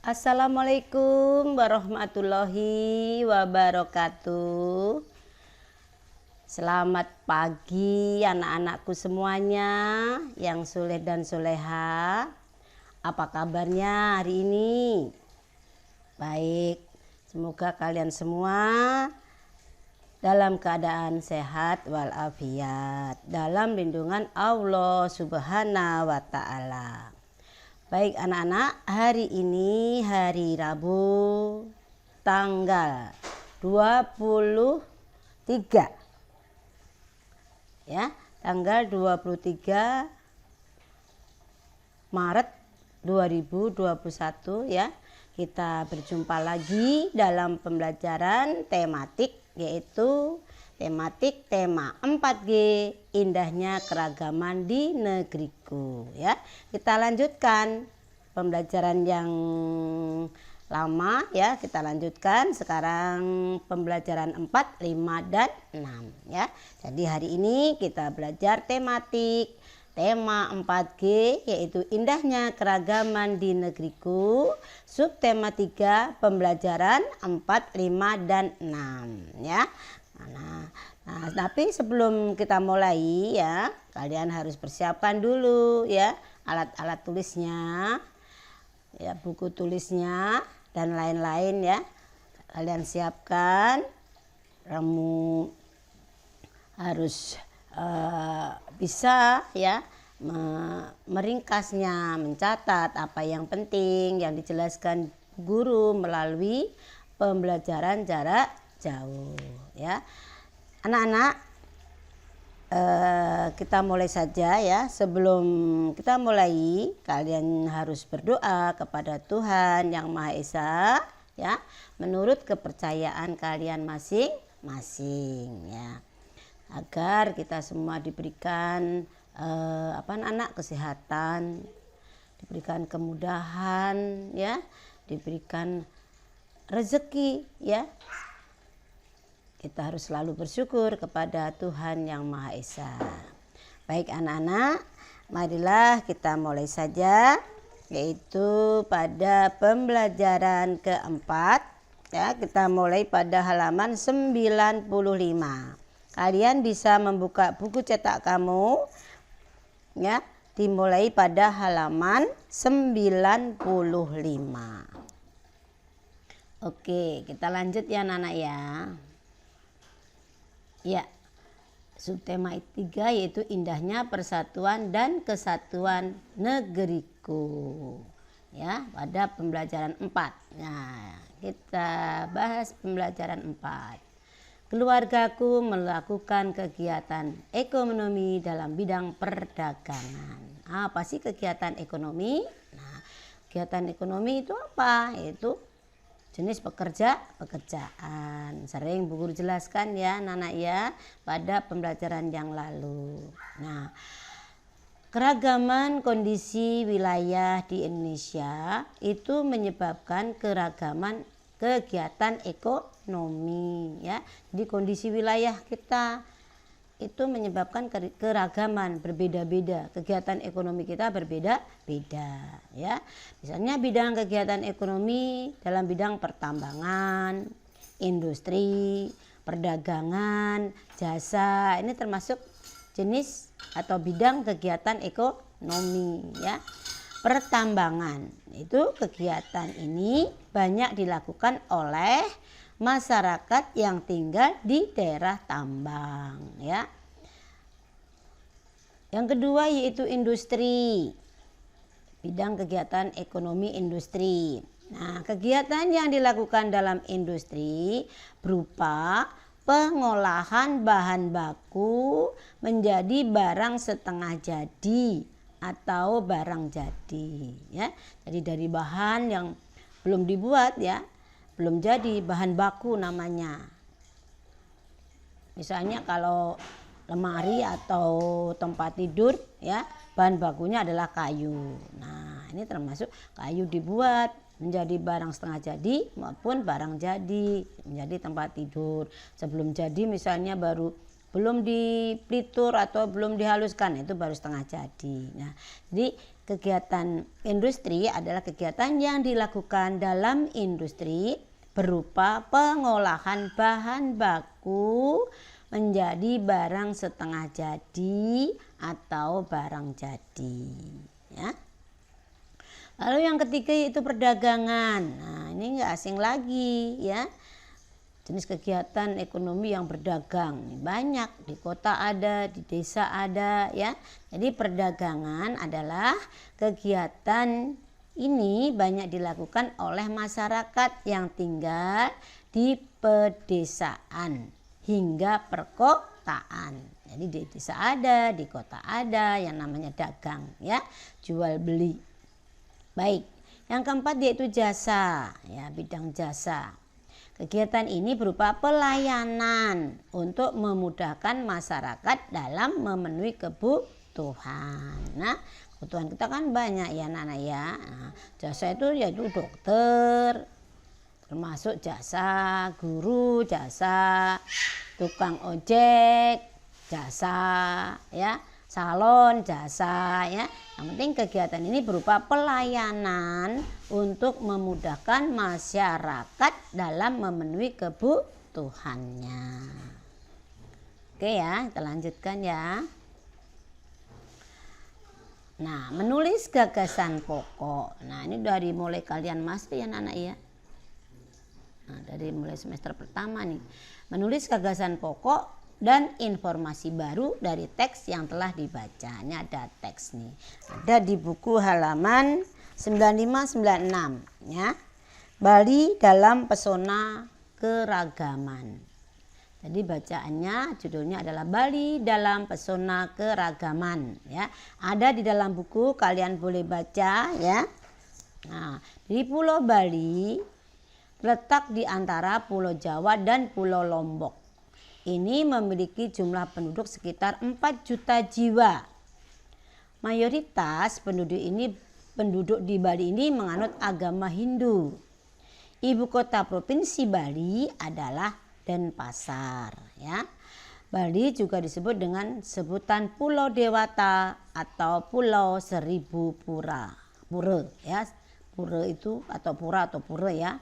Assalamualaikum warahmatullahi wabarakatuh. Selamat pagi anak-anakku semuanya yang soleh dan soleha. Apa kabarnya hari ini? Baik, semoga kalian semua dalam keadaan sehat walafiat, dalam lindungan Allah Subhanahu wa Ta'ala. Baik anak-anak, hari ini hari Rabu tanggal 23 ya, tanggal 23 Maret 2021 ya. Kita berjumpa lagi dalam pembelajaran tematik, yaitu tematik tema 4G, indahnya keragaman di negeriku ya. Kita lanjutkan pembelajaran yang lama ya, kita lanjutkan sekarang pembelajaran 4, 5 dan 6 ya. Jadi hari ini kita belajar tematik tema 4G, yaitu indahnya keragaman di negeriku. Subtema 3 pembelajaran 4, 5 dan 6 ya. Nah, tapi sebelum kita mulai ya, kalian harus persiapkan dulu ya alat-alat tulisnya, ya buku tulisnya dan lain-lain ya. Kalian siapkan, kamu harus bisa ya meringkasnya, mencatat apa yang penting yang dijelaskan guru melalui pembelajaran jarak jauh ya. Anak-anak, kita mulai saja ya. Sebelum kita mulai, kalian harus berdoa kepada Tuhan Yang Maha Esa ya, menurut kepercayaan kalian masing-masing ya, agar kita semua diberikan anak kesehatan, diberikan kemudahan ya, diberikan rezeki ya. Kita harus selalu bersyukur kepada Tuhan Yang Maha Esa. Baik anak-anak, marilah kita mulai saja, yaitu pada pembelajaran keempat ya. Kita mulai pada halaman 95. Kalian bisa membuka buku cetak kamu ya, dimulai pada halaman 95. Oke, kita lanjut ya anak-anak ya. Ya, subtema 3 yaitu indahnya persatuan dan kesatuan negeriku ya, pada pembelajaran 4. Nah, kita bahas pembelajaran 4. Keluargaku melakukan kegiatan ekonomi dalam bidang perdagangan. Apa sih kegiatan ekonomi? Nah, kegiatan ekonomi itu apa? Itu jenis pekerjaan. Sering Bu Guru jelaskan ya anak-anak ya pada pembelajaran yang lalu. Nah, keragaman kondisi wilayah di Indonesia itu menyebabkan keragaman kegiatan ekonomi ya. Jadi kondisi wilayah kita itu menyebabkan keragaman, berbeda-beda. Kegiatan ekonomi kita berbeda-beda ya. Misalnya bidang kegiatan ekonomi dalam bidang pertambangan, industri, perdagangan, jasa. Ini termasuk jenis atau bidang kegiatan ekonomi ya. Pertambangan itu kegiatan ini banyak dilakukan oleh masyarakat yang tinggal di daerah tambang ya. Yang kedua yaitu industri, bidang kegiatan ekonomi industri. Nah, kegiatan yang dilakukan dalam industri berupa pengolahan bahan baku menjadi barang setengah jadi atau barang jadi ya. Jadi dari bahan yang belum dibuat ya, belum jadi, bahan baku namanya. Misalnya kalau lemari atau tempat tidur ya, bahan bakunya adalah kayu. Nah, ini termasuk kayu dibuat menjadi barang setengah jadi maupun barang jadi menjadi tempat tidur. Sebelum jadi misalnya belum dipelitur atau belum dihaluskan, itu baru setengah jadi. Nah, jadi kegiatan industri adalah kegiatan yang dilakukan dalam industri berupa pengolahan bahan baku menjadi barang setengah jadi atau barang jadi, ya. Lalu yang ketiga yaitu perdagangan. Nah, ini nggak asing lagi, ya. Jenis kegiatan ekonomi yang berdagang banyak, di kota ada, di desa ada, ya. Jadi perdagangan adalah kegiatan ini banyak dilakukan oleh masyarakat yang tinggal di pedesaan hingga perkotaan. Jadi di desa ada, di kota ada yang namanya dagang, ya, jual beli. Baik, yang keempat yaitu jasa, ya, bidang jasa. Kegiatan ini berupa pelayanan untuk memudahkan masyarakat dalam memenuhi kebutuhan. Nah, kebutuhan kita kan banyak ya anak-anak ya. Nah, jasa itu yaitu dokter, termasuk jasa guru, jasa tukang ojek, jasa, ya, salon, jasa, ya. Yang penting kegiatan ini berupa pelayanan untuk memudahkan masyarakat dalam memenuhi kebutuhannya. Oke ya, kita lanjutkan ya. Nah, menulis gagasan pokok. Nah, ini dari mulai kalian masuk ya anak-anak ya. Nah, dari mulai semester pertama nih. Menulis gagasan pokok dan informasi baru dari teks yang telah dibaca. Ini ada teks nih. Ada di buku halaman 9596 ya. Bali dalam pesona keragaman. Jadi bacaannya judulnya adalah Bali dalam pesona keragaman ya. Ada di dalam buku, kalian boleh baca ya. Nah, di Pulau Bali terletak di antara Pulau Jawa dan Pulau Lombok. Ini memiliki jumlah penduduk sekitar 4 juta jiwa. Mayoritas penduduk di Bali ini menganut agama Hindu. Ibu kota provinsi Bali adalah Denpasar ya. Bali juga disebut dengan sebutan Pulau Dewata atau Pulau Seribu Pura. Pura ya. Pura itu atau pura atau pura ya.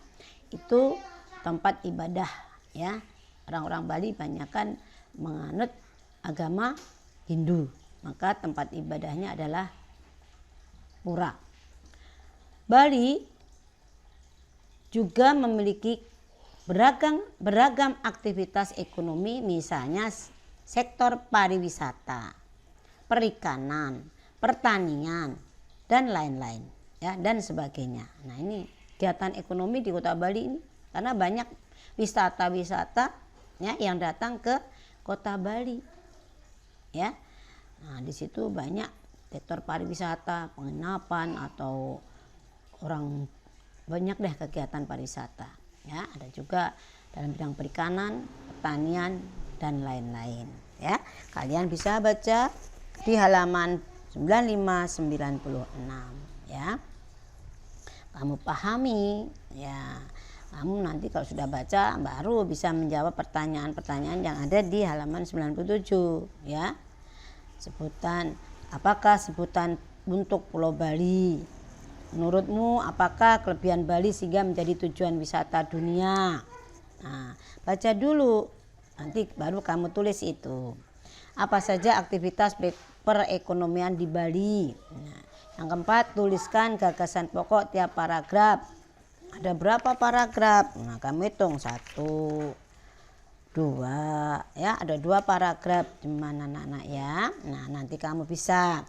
Itu tempat ibadah ya. Orang-orang Bali banyakkan menganut agama Hindu. Maka tempat ibadahnya adalah pura. Bali juga memiliki beragam aktivitas ekonomi, misalnya sektor pariwisata, perikanan, pertanian, dan lain-lain ya, dan sebagainya. Nah, ini kegiatan ekonomi di Kota Bali ini karena banyak wisata-wisata ya yang datang ke Kota Bali. Ya. Nah, di situ banyak sektor pariwisata, penginapan atau orang banyak deh kegiatan pariwisata. Ya, ada juga dalam bidang perikanan, pertanian, dan lain-lain. Ya, kalian bisa baca di halaman 9596. Ya, kamu pahami. Ya, kamu nanti kalau sudah baca baru bisa menjawab pertanyaan-pertanyaan yang ada di halaman 97. Ya, apakah sebutan untuk Pulau Bali? Menurutmu apakah kelebihan Bali sehingga menjadi tujuan wisata dunia? Nah, baca dulu, nanti baru kamu tulis itu. Apa saja aktivitas perekonomian di Bali? Nah, yang keempat, tuliskan gagasan pokok tiap paragraf. Ada berapa paragraf? Nah, kamu hitung 1, 2, ya, ada 2 paragraf. Gimana anak-anak ya? Nah, nanti kamu bisa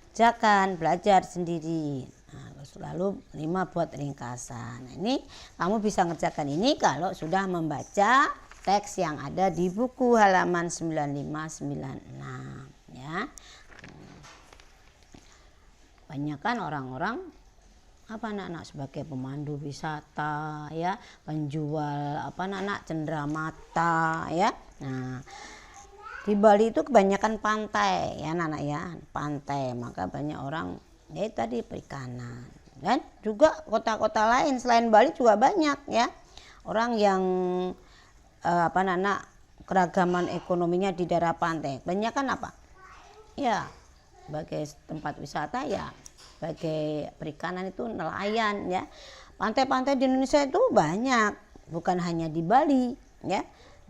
kerjakan, belajar sendiri. Nah, lalu 5 buat ringkasan. Nah, ini kamu bisa ngerjakan ini kalau sudah membaca teks yang ada di buku halaman 9596 ya. Banyak kan orang-orang anak-anak sebagai pemandu wisata ya, penjual anak-anak cenderamata ya. Nah, di Bali itu kebanyakan pantai ya anak-anak ya, pantai, maka banyak orang ya tadi perikanan. Dan juga kota-kota lain selain Bali juga banyak ya orang yang keragaman ekonominya di daerah pantai. Banyak kan apa? Ya, sebagai tempat wisata ya sebagai perikanan itu nelayan ya. Pantai-pantai di Indonesia itu banyak, bukan hanya di Bali ya.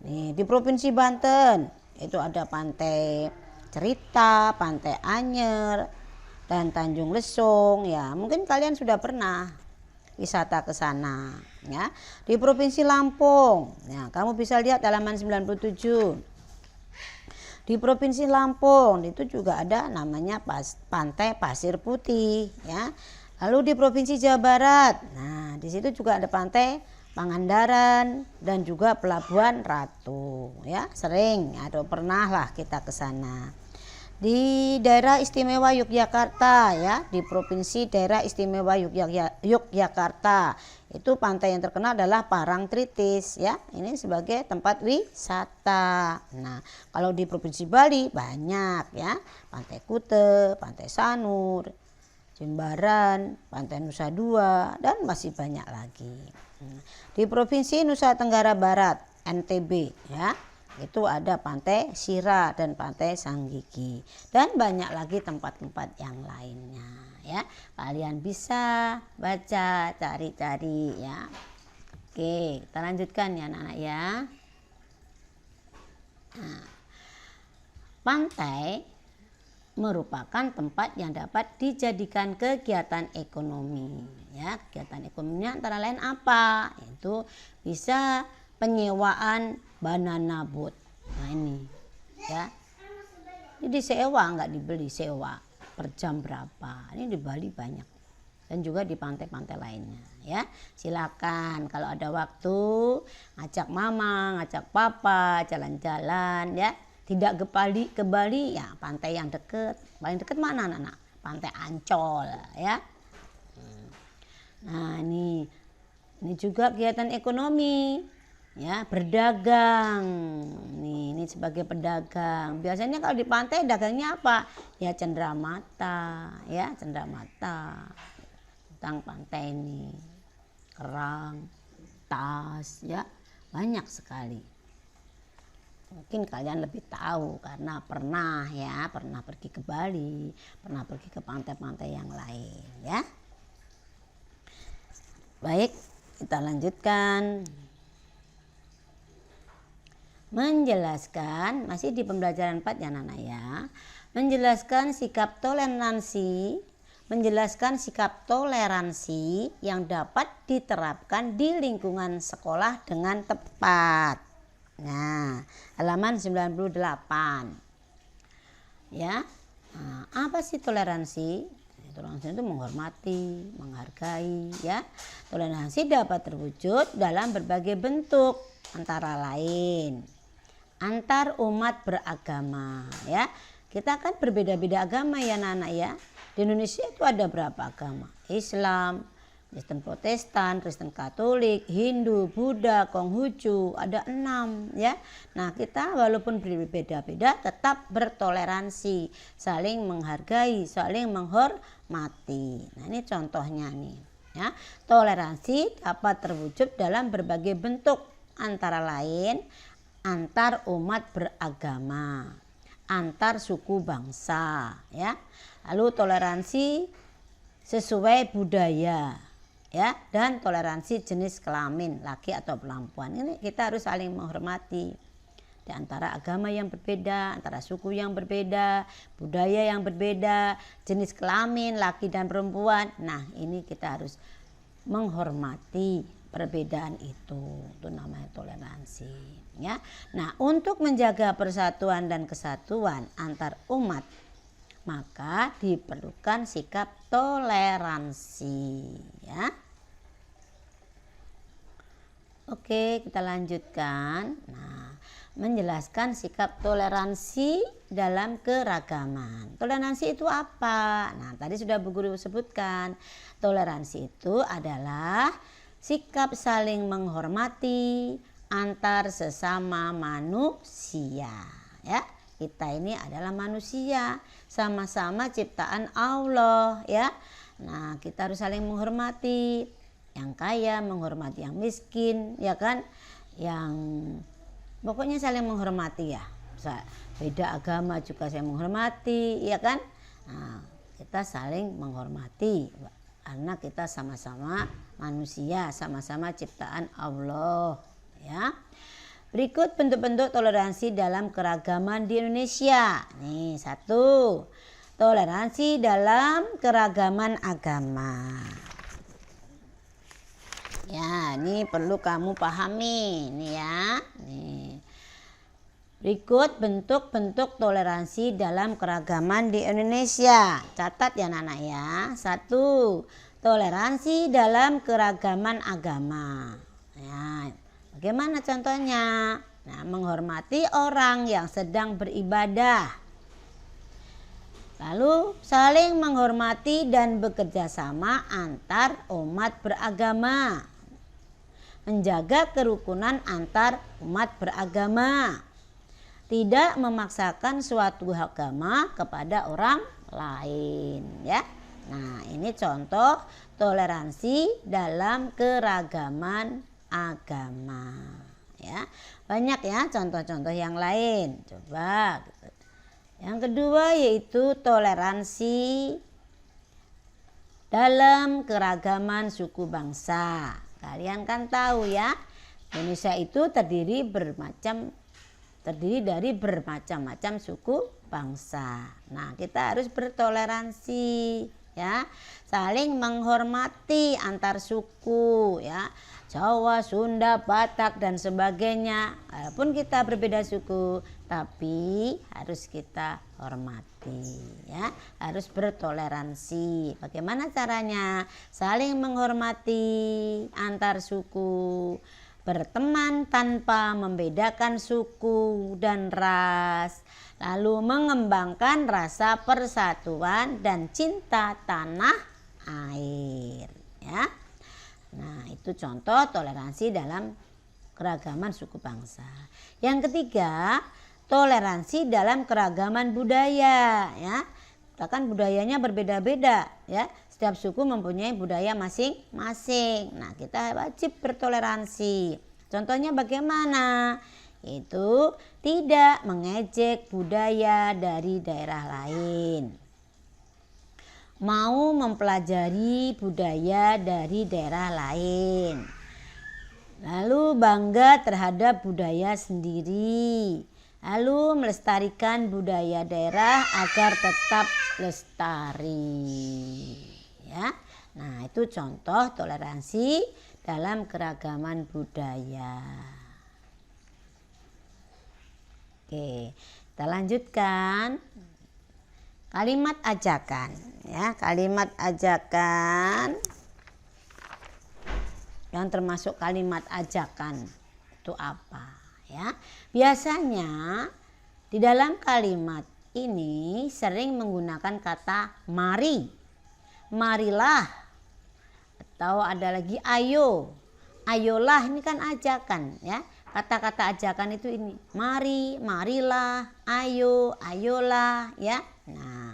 Nih, di Provinsi Banten itu ada Pantai Cerita, Pantai Anyer, dan Tanjung Lesung ya. Mungkin kalian sudah pernah wisata ke sana ya. Di Provinsi Lampung ya, kamu bisa lihat halaman 97. Di Provinsi Lampung itu juga ada namanya Pantai Pasir Putih ya. Lalu di Provinsi Jawa Barat, nah di situ juga ada Pantai Pangandaran dan juga Pelabuhan Ratu ya. Sering atau pernah lah kita ke sana. Di daerah istimewa Yogyakarta ya, di Provinsi daerah istimewa Yogyakarta itu pantai yang terkenal adalah Parangtritis ya, ini sebagai tempat wisata. Nah kalau di Provinsi Bali banyak ya, Pantai Kute, Pantai Sanur, Jimbaran, Pantai Nusa Dua, dan masih banyak lagi. Di Provinsi Nusa Tenggara Barat NTB ya, itu ada Pantai Sira dan Pantai Sanggigi, dan banyak lagi tempat-tempat yang lainnya ya. Kalian bisa baca, cari-cari ya. Oke, kita lanjutkan ya anak-anak ya. Nah, pantai merupakan tempat yang dapat dijadikan kegiatan ekonomi ya. Kegiatan ekonominya antara lain apa? Itu bisa penyewaan banana boat. Nah ini ya, ini disewa, nggak dibeli, sewa per jam berapa. Ini di Bali banyak, dan juga di pantai-pantai lainnya ya. Silakan kalau ada waktu ngajak mama, ngajak papa jalan-jalan ya. Tidak ke Bali ya, pantai yang deket. Paling deket mana anak-anak? Pantai Ancol ya. Nah ini juga kegiatan ekonomi ya, berdagang. Ini sebagai pedagang. Biasanya kalau di pantai dagangnya apa? Ya cenderamata ya, cenderamata. Tentang pantai ini, kerang, tas ya, banyak sekali. Mungkin kalian lebih tahu karena pernah pergi ke Bali, pernah pergi ke pantai-pantai yang lain ya. Baik, kita lanjutkan. Menjelaskan, masih di pembelajaran 4 ya anak-anak ya. Menjelaskan sikap toleransi yang dapat diterapkan di lingkungan sekolah dengan tepat. Nah, halaman 98. Ya. Nah, apa sih toleransi? Toleransi itu menghormati, menghargai ya. Toleransi dapat terwujud dalam berbagai bentuk, antara lain antar umat beragama ya. Kita kan berbeda-beda agama ya anak-anak ya. Di Indonesia itu ada berapa agama? Islam, Kristen Protestan, Kristen Katolik, Hindu, Buddha, Konghucu, ada 6 ya. Nah kita walaupun berbeda-beda tetap bertoleransi, saling menghargai, saling menghormati. Nah ini contohnya nih ya. Toleransi dapat terwujud dalam berbagai bentuk, antara lain antar umat beragama, antar suku bangsa ya. Lalu toleransi sesuai budaya ya, dan toleransi jenis kelamin laki atau perempuan. Ini kita harus saling menghormati di antara agama yang berbeda, antara suku yang berbeda, budaya yang berbeda, jenis kelamin laki dan perempuan. Nah ini kita harus menghormati perbedaan itu namanya toleransi ya. Nah untuk menjaga persatuan dan kesatuan antar umat, maka diperlukan sikap toleransi ya. Oke, kita lanjutkan. Nah, menjelaskan sikap toleransi dalam keragaman. Toleransi itu apa? Nah, tadi sudah Bu Guru sebutkan. Toleransi itu adalah sikap saling menghormati antar sesama manusia ya. Kita ini adalah manusia, sama-sama ciptaan Allah ya. Nah, kita harus saling menghormati. Yang kaya menghormati yang miskin ya kan. Yang pokoknya saling menghormati ya. Beda agama juga saya menghormati ya kan. Nah, kita saling menghormati karena kita sama-sama manusia, sama-sama ciptaan Allah, ya. Berikut bentuk-bentuk toleransi dalam keragaman di Indonesia. Nih, 1. Toleransi dalam keragaman agama. Ya, ini perlu kamu pahami nih ya. Nih. Berikut bentuk-bentuk toleransi dalam keragaman di Indonesia. Catat ya anak-anak ya. 1. Toleransi dalam keragaman agama. Ya, bagaimana contohnya? Nah, menghormati orang yang sedang beribadah. Lalu saling menghormati dan bekerja sama antar umat beragama. Menjaga kerukunan antar umat beragama. Tidak memaksakan suatu agama kepada orang lain, ya. Nah, ini contoh toleransi dalam keragaman agama, ya. Banyak ya contoh-contoh yang lain. Coba gitu. Yang kedua yaitu toleransi dalam keragaman suku bangsa. Kalian kan tahu ya, Indonesia itu terdiri dari bermacam-macam suku bangsa. Nah, kita harus bertoleransi ya, saling menghormati antar suku ya. Jawa, Sunda, Batak dan sebagainya. Walaupun kita berbeda suku, tapi harus kita hormati ya, harus bertoleransi. Bagaimana caranya? Saling menghormati antar suku, berteman tanpa membedakan suku dan ras, lalu mengembangkan rasa persatuan dan cinta tanah air ya. Nah, itu contoh toleransi dalam keragaman suku bangsa. Yang ketiga, toleransi dalam keragaman budaya ya. Kita kan budayanya berbeda-beda ya. Setiap suku mempunyai budaya masing-masing. Nah, kita wajib bertoleransi. Contohnya bagaimana? Itu tidak mengejek budaya dari daerah lain. Mau mempelajari budaya dari daerah lain. Lalu bangga terhadap budaya sendiri. Lalu melestarikan budaya daerah agar tetap lestari. Ya. Nah, itu contoh toleransi dalam keragaman budaya. Oke, kita lanjutkan. Kalimat ajakan ya, kalimat ajakan yang termasuk kalimat ajakan itu apa ya? Biasanya di dalam kalimat ini sering menggunakan kata mari, marilah, atau ada lagi ayo, ayolah, ini kan ajakan ya. Kata-kata ajakan itu ini, mari, marilah, ayo, ayolah ya. Nah,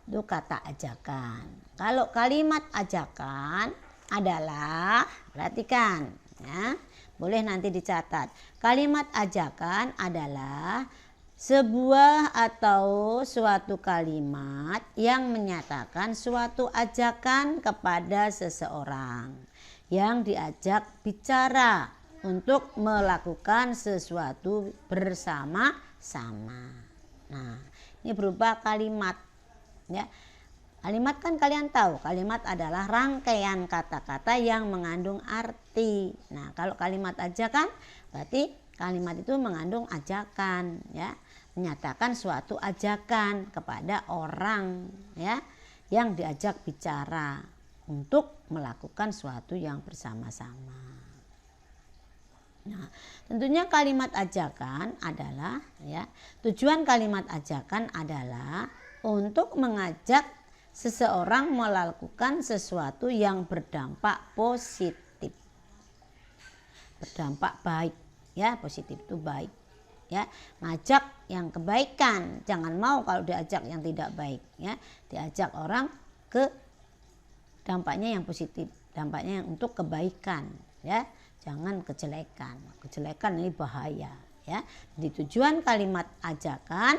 itu kata ajakan. Kalau kalimat ajakan adalah, perhatikan ya, boleh nanti dicatat. Kalimat ajakan adalah sebuah atau suatu kalimat yang menyatakan suatu ajakan kepada seseorang yang diajak bicara untuk melakukan sesuatu bersama-sama. Nah, ini berupa kalimat ya. Kalimat kan kalian tahu, kalimat adalah rangkaian kata-kata yang mengandung arti. Nah, kalau kalimat ajakan berarti kalimat itu mengandung ajakan ya, menyatakan suatu ajakan kepada orang ya yang diajak bicara untuk melakukan suatu yang bersama-sama. Nah, tentunya kalimat ajakan adalah ya, tujuan kalimat ajakan adalah untuk mengajak seseorang melakukan sesuatu yang berdampak positif, berdampak baik ya. Positif itu baik ya, ngajak yang kebaikan, jangan mau kalau diajak yang tidak baik ya. Diajak orang ke dampaknya yang positif, dampaknya yang untuk kebaikan ya, jangan kejelekan. Kejelekan ini bahaya ya. Jadi tujuan kalimat ajakan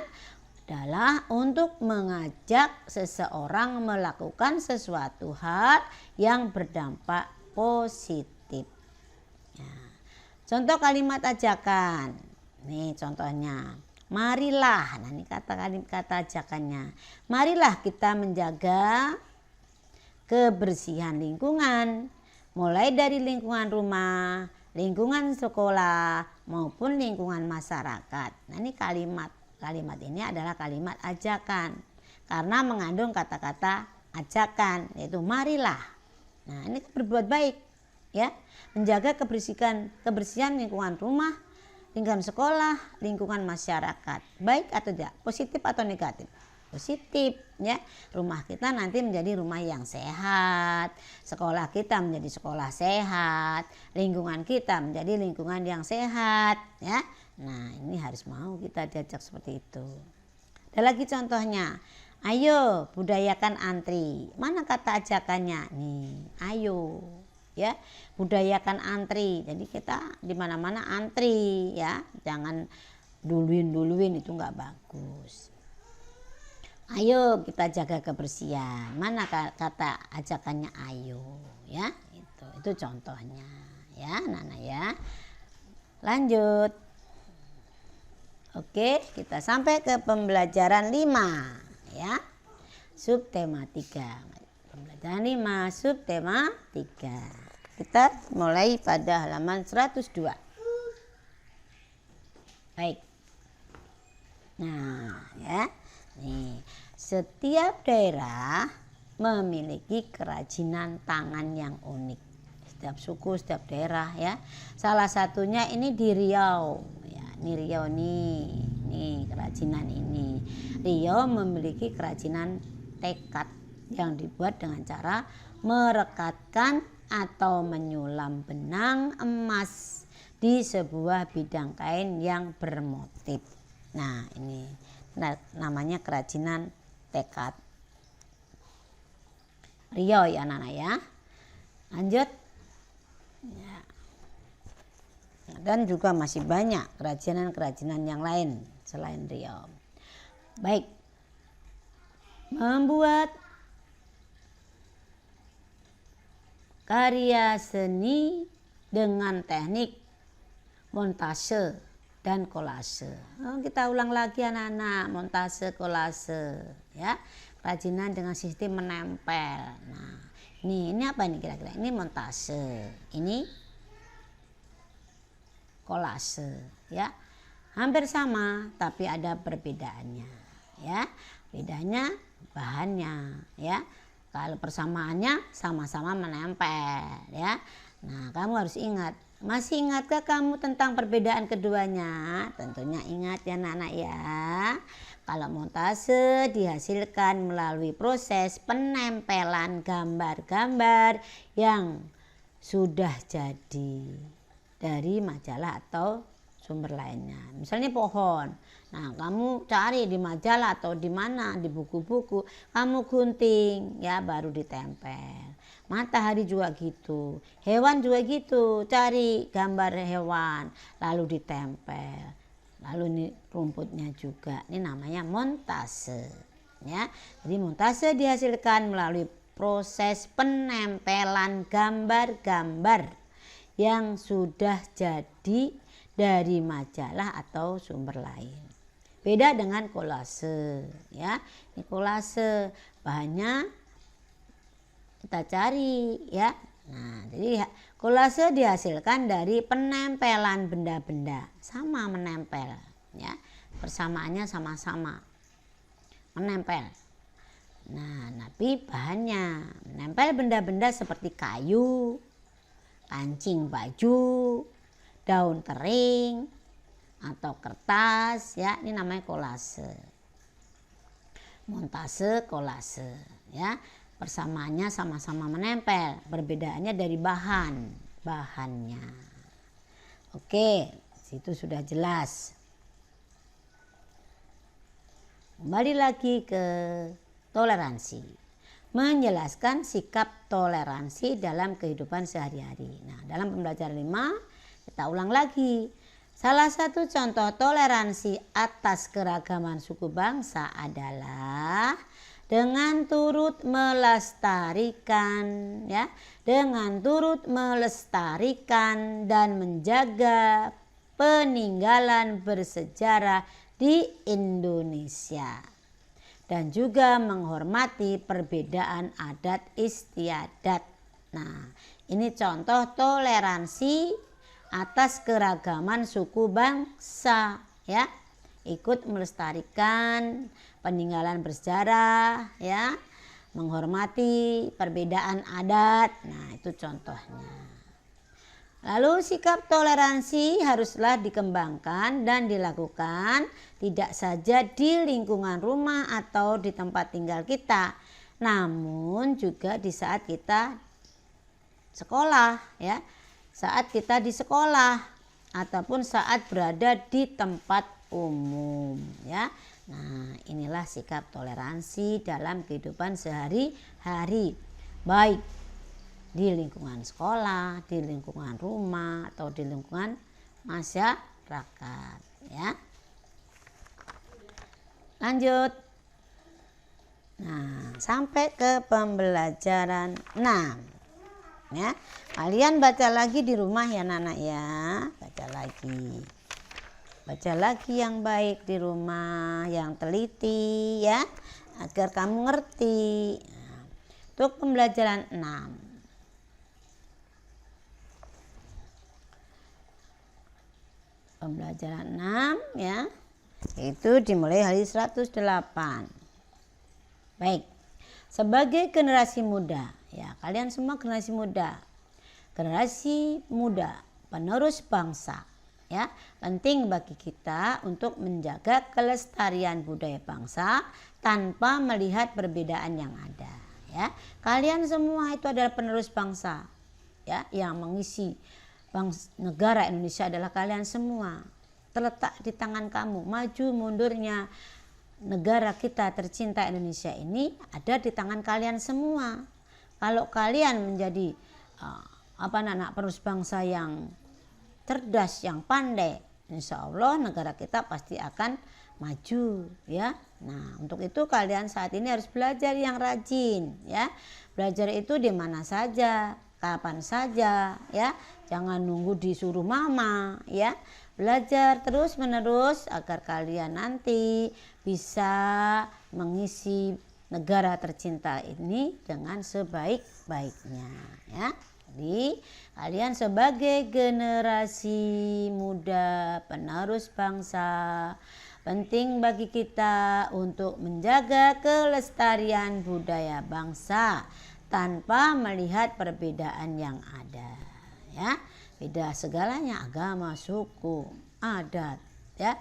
adalah untuk mengajak seseorang melakukan sesuatu hal yang berdampak positif. Ya. Contoh kalimat ajakan. Nih contohnya. Marilah, nah ini kata ajakannya. Marilah kita menjaga kebersihan lingkungan, mulai dari lingkungan rumah, lingkungan sekolah, maupun lingkungan masyarakat. Nah ini kalimat ini adalah kalimat ajakan karena mengandung kata-kata ajakan, yaitu marilah. Nah ini berbuat baik, ya, menjaga kebersihan lingkungan rumah, lingkungan sekolah, lingkungan masyarakat. Baik atau tidak? Positif atau negatif? Positif, ya. Rumah kita nanti menjadi rumah yang sehat, sekolah kita menjadi sekolah sehat, lingkungan kita menjadi lingkungan yang sehat, ya. Nah, ini harus mau kita diajak seperti itu. Ada lagi contohnya. Ayo budayakan antri. Mana kata ajakannya? Nih, ayo. Ya, budayakan antri. Jadi kita di mana-mana antri, ya, jangan duluin itu nggak bagus. Ayo kita jaga kebersihan. Mana kata ajakannya ayo, ya, itu contohnya, ya, Nana, ya. Lanjut. Oke, kita sampai ke pembelajaran 5, ya, subtema 3. Pembelajaran 5, subtema 3. Kita mulai pada halaman 102. Baik. Nah, ya. Nih, setiap daerah memiliki kerajinan tangan yang unik. Setiap suku, setiap daerah, ya. Salah satunya ini di Riau, ya. Ini Riau nih kerajinan ini. Riau memiliki kerajinan tekad yang dibuat dengan cara merekatkan atau menyulam benang emas di sebuah bidang kain yang bermotif. Nah, ini namanya kerajinan tekad Riau, ya anak-anak, ya. Lanjut. Ya. Dan juga masih banyak kerajinan-kerajinan yang lain selain Riau. Baik. Membuat karya seni dengan teknik montase dan kolase. Kita ulang lagi anak-anak, montase, kolase, ya. Kerajinan dengan sistem menempel. Nah, ini apa nih kira-kira? Ini montase, ini kolase, ya. Hampir sama tapi ada perbedaannya, ya. Bedanya bahannya, ya. Kalau persamaannya sama-sama menempel, ya. Nah, kamu harus ingat. Masih ingatkah kamu tentang perbedaan keduanya? Tentunya ingat, ya anak-anak, ya. Kalau montase dihasilkan melalui proses penempelan gambar-gambar yang sudah jadi dari majalah atau sumber lainnya. Misalnya pohon. Nah, kamu cari di majalah atau di mana, di buku-buku, kamu gunting, ya, baru ditempel. Matahari juga gitu, hewan juga gitu, cari gambar hewan, lalu ditempel. Lalu ini rumputnya juga, ini namanya montase, ya. Jadi montase dihasilkan melalui proses penempelan gambar-gambar yang sudah jadi dari majalah atau sumber lain. Beda dengan kolase, ya. Ini kolase bahannya kita cari, ya. Nah, jadi kolase dihasilkan dari penempelan benda-benda, sama menempel, ya. Persamaannya sama-sama menempel. Nah, tapi bahannya menempel benda-benda seperti kayu, kancing baju, daun kering atau kertas, ya. Ini namanya kolase. Montase, kolase, ya. Persamaannya sama-sama menempel, perbedaannya dari bahannya. Oke, situ sudah jelas. Kembali lagi ke toleransi. Menjelaskan sikap toleransi dalam kehidupan sehari-hari. Nah, dalam pembelajaran 5 kita ulang lagi. Salah satu contoh toleransi atas keragaman suku bangsa adalah dengan turut melestarikan dan menjaga peninggalan bersejarah di Indonesia dan juga menghormati perbedaan adat istiadat. Nah, ini contoh toleransi atas keragaman suku bangsa, ya. Ikut melestarikan peninggalan bersejarah, ya, menghormati perbedaan adat. Nah, itu contohnya. Lalu sikap toleransi haruslah dikembangkan dan dilakukan tidak saja di lingkungan rumah atau di tempat tinggal kita, namun juga di saat kita sekolah, ya. Saat kita di sekolah ataupun saat berada di tempat umum, ya. Nah, inilah sikap toleransi dalam kehidupan sehari-hari, baik di lingkungan sekolah, di lingkungan rumah, atau di lingkungan masyarakat, ya. Lanjut. Nah, sampai ke pembelajaran 6. Ya, kalian baca lagi di rumah ya anak-anak ya, baca lagi yang baik di rumah, yang teliti ya, agar kamu ngerti. Nah, untuk pembelajaran 6, ya, itu dimulai hari 108. Baik, sebagai generasi muda, ya, kalian semua generasi muda penerus bangsa, ya, penting bagi kita untuk menjaga kelestarian budaya bangsa tanpa melihat perbedaan yang ada, ya. Kalian semua itu adalah penerus bangsa, ya, yang mengisi negara Indonesia adalah kalian semua. Terletak di tangan kamu, maju mundurnya negara kita tercinta Indonesia ini ada di tangan kalian semua. Kalau kalian menjadi penerus bangsa yang cerdas, yang pandai, insya Allah negara kita pasti akan maju, ya. Nah, untuk itu kalian saat ini harus belajar yang rajin, ya. Belajar itu di mana saja, kapan saja, ya. Jangan nunggu disuruh mama, ya. Belajar terus menerus agar kalian nanti bisa mengisi negara tercinta ini dengan sebaik-baiknya, ya. Jadi kalian sebagai generasi muda penerus bangsa, penting bagi kita untuk menjaga kelestarian budaya bangsa tanpa melihat perbedaan yang ada, ya. Beda segalanya, agama, suku, adat, ya,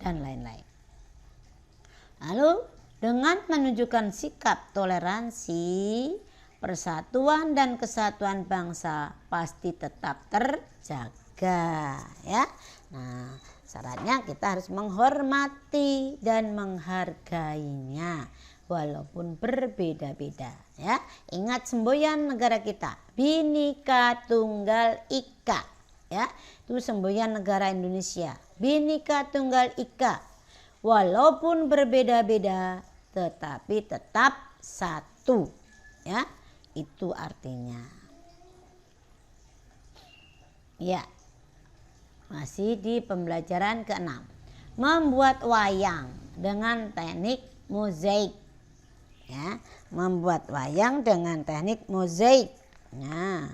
dan lain-lain. Lalu dengan menunjukkan sikap toleransi, persatuan dan kesatuan bangsa pasti tetap terjaga, ya. Nah, syaratnya kita harus menghormati dan menghargainya walaupun berbeda-beda, ya. Ingat semboyan negara kita, Bhinneka Tunggal Ika, ya. Itu semboyan negara Indonesia, Bhinneka Tunggal Ika. Walaupun berbeda-beda tetapi tetap satu, ya. Itu artinya. Ya. Masih di pembelajaran ke-6. Membuat wayang dengan teknik mozaik. Ya, membuat wayang dengan teknik mozaik. Nah,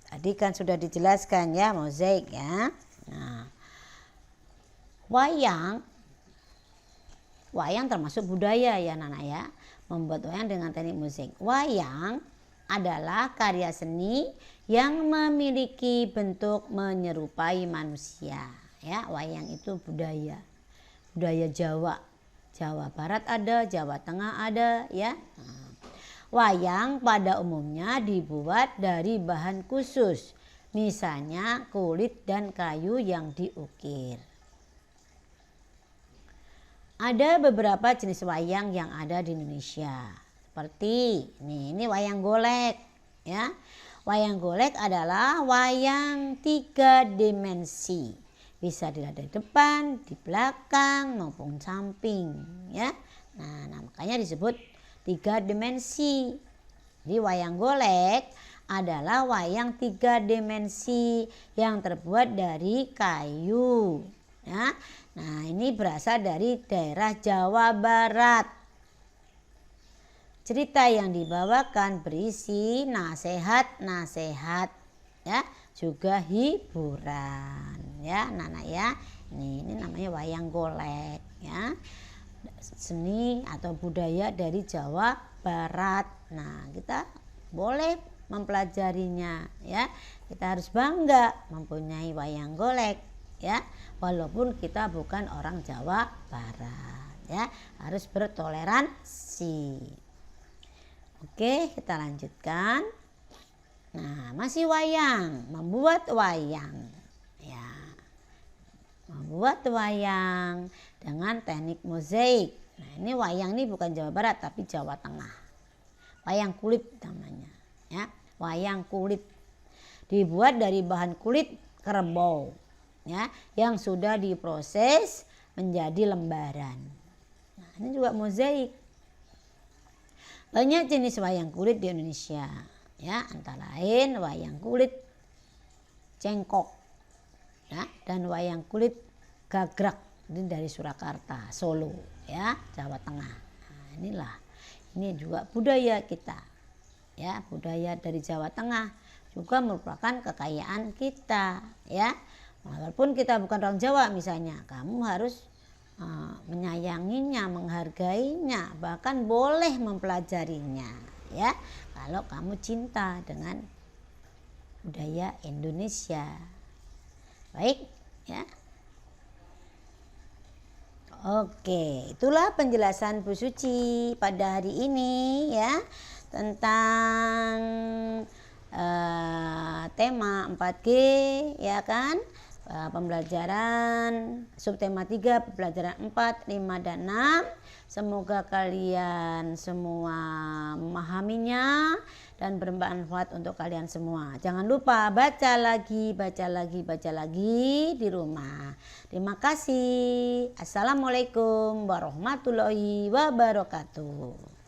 tadi kan sudah dijelaskan ya mozaik, ya. Nah, wayang termasuk budaya ya Nana, ya. Membuat wayang dengan teknik mozaik. Wayang adalah karya seni yang memiliki bentuk menyerupai manusia, ya. Wayang itu budaya Jawa Barat ada, Jawa Tengah ada, ya. Nah, wayang pada umumnya dibuat dari bahan khusus, misalnya kulit dan kayu yang diukir. Ada beberapa jenis wayang yang ada di Indonesia, seperti ini wayang golek, ya. Wayang golek adalah wayang 3 dimensi. Bisa dilihat dari depan, di belakang maupun samping ya. Nah, makanya disebut 3 dimensi. Jadi wayang golek adalah wayang 3 dimensi yang terbuat dari kayu ya. Nah, ini berasal dari daerah Jawa Barat. Cerita yang dibawakan berisi nasihat-nasihat ya, juga hiburan ya anak-anak ya. Ini namanya wayang golek ya. Seni atau budaya dari Jawa Barat. Nah, kita boleh mempelajarinya ya. Kita harus bangga mempunyai wayang golek ya, walaupun kita bukan orang Jawa Barat ya. Harus bertoleransi. Oke, kita lanjutkan. Nah, masih wayang, membuat wayang ya. Membuat wayang dengan teknik mozaik. Nah, ini wayang ini bukan Jawa Barat tapi Jawa Tengah. Wayang kulit namanya ya. Wayang kulit dibuat dari bahan kulit kerbau ya, yang sudah diproses menjadi lembaran. Nah, ini juga mozaik. Banyak jenis wayang kulit di Indonesia ya, antara lain wayang kulit cengkok ya, dan wayang kulit gagrak, ini dari Surakarta, Solo ya, Jawa Tengah. Nah, ini juga budaya kita ya, budaya dari Jawa Tengah juga merupakan kekayaan kita ya. Walaupun kita bukan orang Jawa misalnya, kamu harus menyayanginya, menghargainya, bahkan boleh mempelajarinya ya, kalau kamu cinta dengan budaya Indonesia. Baik ya. Oke, itulah penjelasan Bu Suci pada hari ini ya, tentang tema 4G ya kan. Pembelajaran subtema 3, pembelajaran 4, 5, dan 6. Semoga kalian semua memahaminya dan bermanfaat untuk kalian semua. Jangan lupa baca lagi di rumah. Terima kasih. Assalamualaikum warahmatullahi wabarakatuh.